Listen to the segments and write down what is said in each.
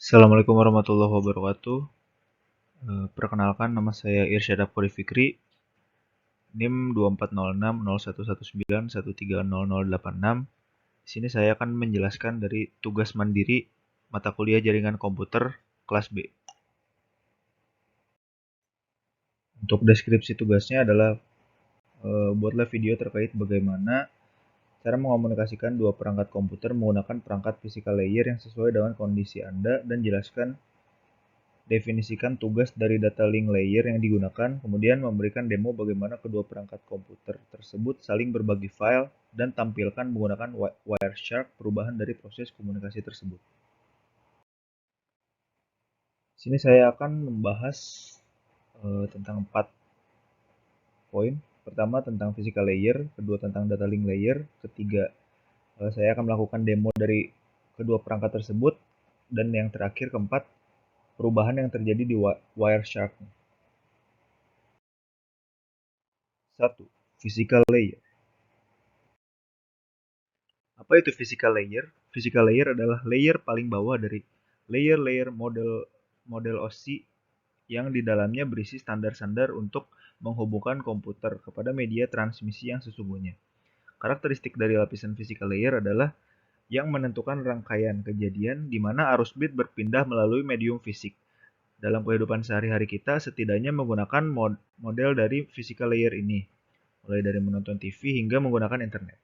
Assalamualaikum warahmatullahi wabarakatuh. Perkenalkan, nama saya Irsyad Afqori Fikri, NIM 24060119130086. Di sini saya akan menjelaskan dari tugas mandiri mata kuliah jaringan komputer kelas B. Untuk deskripsi tugasnya adalah buatlah video terkait bagaimana cara mengomunikasikan dua perangkat komputer menggunakan perangkat physical layer yang sesuai dengan kondisi Anda, dan jelaskan definisikan tugas dari data link layer yang digunakan, kemudian memberikan demo bagaimana kedua perangkat komputer tersebut saling berbagi file, dan tampilkan menggunakan Wireshark perubahan dari proses komunikasi tersebut. Sini saya akan membahas tentang 4 poin. Pertama tentang physical layer, kedua tentang data link layer, ketiga saya akan melakukan demo dari kedua perangkat tersebut, dan yang terakhir keempat, perubahan yang terjadi di Wireshark. 1. Physical layer. Apa itu physical layer? Physical layer adalah layer paling bawah dari layer-layer model OSI yang di dalamnya berisi standar-standar untuk menghubungkan komputer kepada media transmisi yang sesungguhnya. Karakteristik dari lapisan physical layer adalah yang menentukan rangkaian kejadian di mana arus bit berpindah melalui medium fisik. Dalam kehidupan sehari-hari kita setidaknya menggunakan model dari physical layer ini, mulai dari menonton TV hingga menggunakan internet.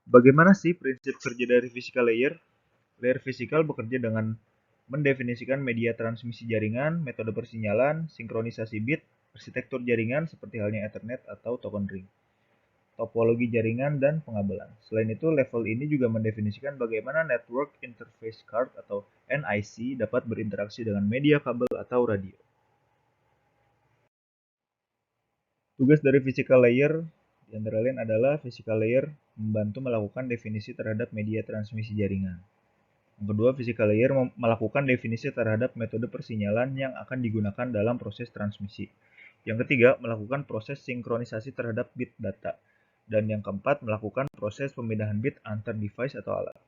Bagaimana sih prinsip kerja dari physical layer? Layer physical bekerja dengan mendefinisikan media transmisi jaringan, metode persinyalan, sinkronisasi bit, arsitektur jaringan seperti halnya Ethernet atau token ring, topologi jaringan, dan pengabelan. Selain itu, level ini juga mendefinisikan bagaimana Network Interface Card atau NIC dapat berinteraksi dengan media kabel atau radio. Tugas dari physical layer di antara lain adalah physical layer membantu melakukan definisi terhadap media transmisi jaringan. Yang kedua, physical layer melakukan definisi terhadap metode persinyalan yang akan digunakan dalam proses transmisi. Yang ketiga, melakukan proses sinkronisasi terhadap bit data. Dan yang keempat, melakukan proses pemindahan bit antar device atau alat.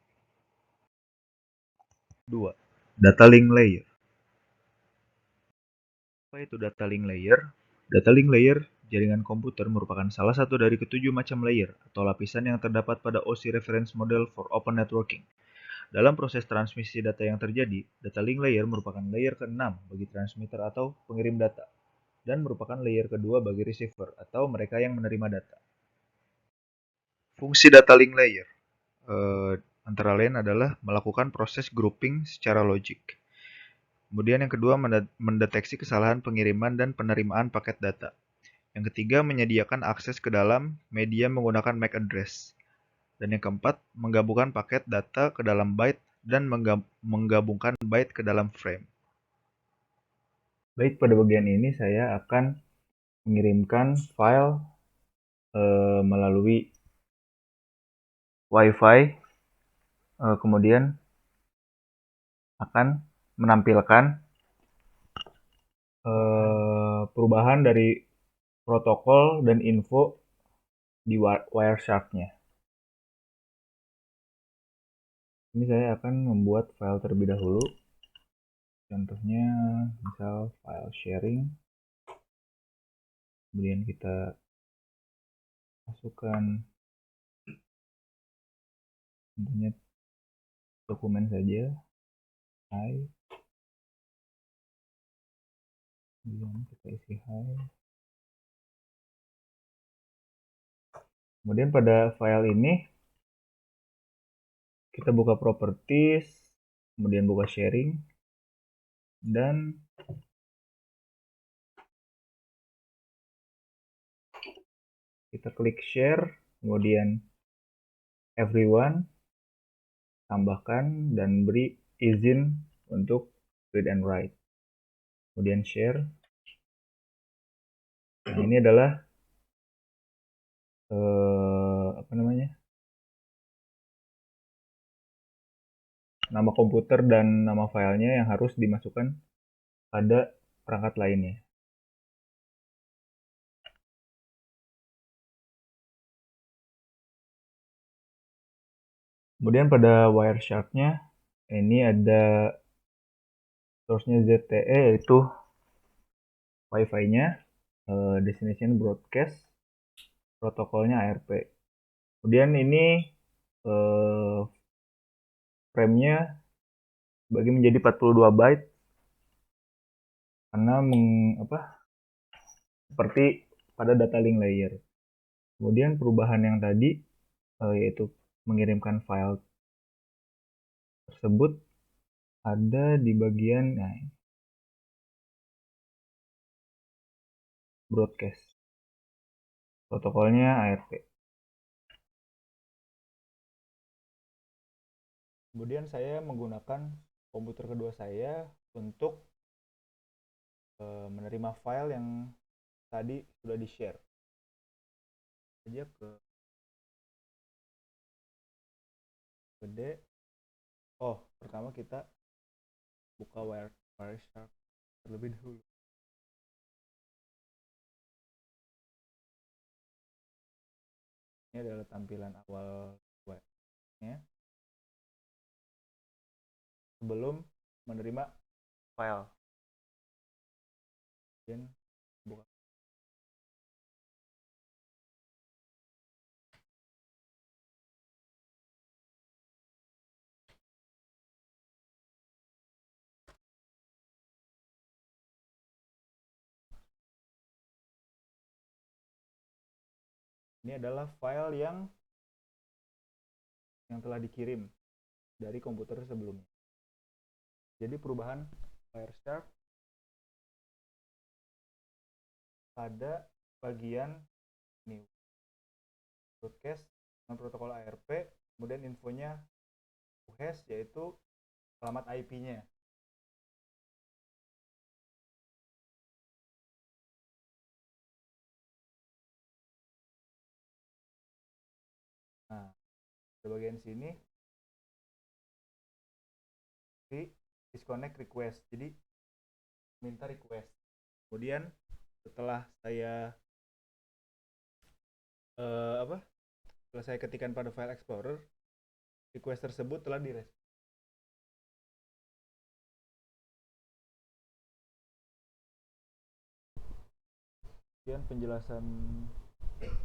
2. Data link layer. Apa itu data link layer? Data link layer jaringan komputer merupakan salah satu dari ketujuh macam layer atau lapisan yang terdapat pada OSI Reference Model for Open Networking. Dalam proses transmisi data yang terjadi, data link layer merupakan layer ke-6 bagi transmitter atau pengirim data, dan merupakan layer kedua bagi receiver atau mereka yang menerima data. Fungsi data link layer antara lain adalah melakukan proses grouping secara logik. Kemudian yang kedua, mendeteksi kesalahan pengiriman dan penerimaan paket data. Yang ketiga, menyediakan akses ke dalam media menggunakan MAC address. Dan yang keempat, menggabungkan paket data ke dalam byte dan menggabungkan byte ke dalam frame. Baik, pada bagian ini saya akan mengirimkan file melalui WiFi, kemudian akan menampilkan perubahan dari protokol dan info di Wireshark-nya. Ini saya akan membuat file terlebih dahulu. Contohnya misal file sharing. Kemudian kita masukkan tentunya dokumen saja. Hi. Kemudian kita isi hi. Kemudian pada file ini kita buka properties, kemudian buka sharing, dan kita klik share, kemudian everyone, tambahkan dan beri izin untuk read and write. Kemudian share. Nah, ini adalah nama komputer dan nama filenya yang harus dimasukkan pada perangkat lainnya. Kemudian pada Wireshark-nya ini ada source-nya ZTE yaitu Wi-Fi-nya, destination broadcast, protokolnya ARP. Kemudian ini frame-nya bagi menjadi 42 byte karena seperti pada data link layer. Kemudian perubahan yang tadi yaitu mengirimkan file tersebut ada di bagian broadcast. Protokolnya ARP. Kemudian saya menggunakan komputer kedua saya untuk menerima file yang tadi sudah di-share. Saja ke gede. Oh, pertama kita buka Wireshark terlebih dahulu. Ini adalah tampilan awal webnya sebelum menerima file. Dan buka. Ini adalah file yang telah dikirim dari komputer sebelumnya. Jadi perubahan Wireshark pada bagian new broadcast dengan protokol ARP, kemudian infonya hash yaitu alamat IP-nya. Nah, di bagian sini di disconnect request. Jadi minta request. Kemudian setelah saya setelah saya ketikkan pada file explorer, request tersebut telah direspon. Kemudian penjelasan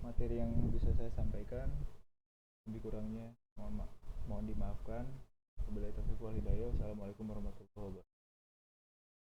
materi yang bisa saya sampaikan, lebih kurangnya mohon dimaafkan. Wabillahi taufiq wal hidayah. Wassalamualaikum warahmatullahi wabarakatuh.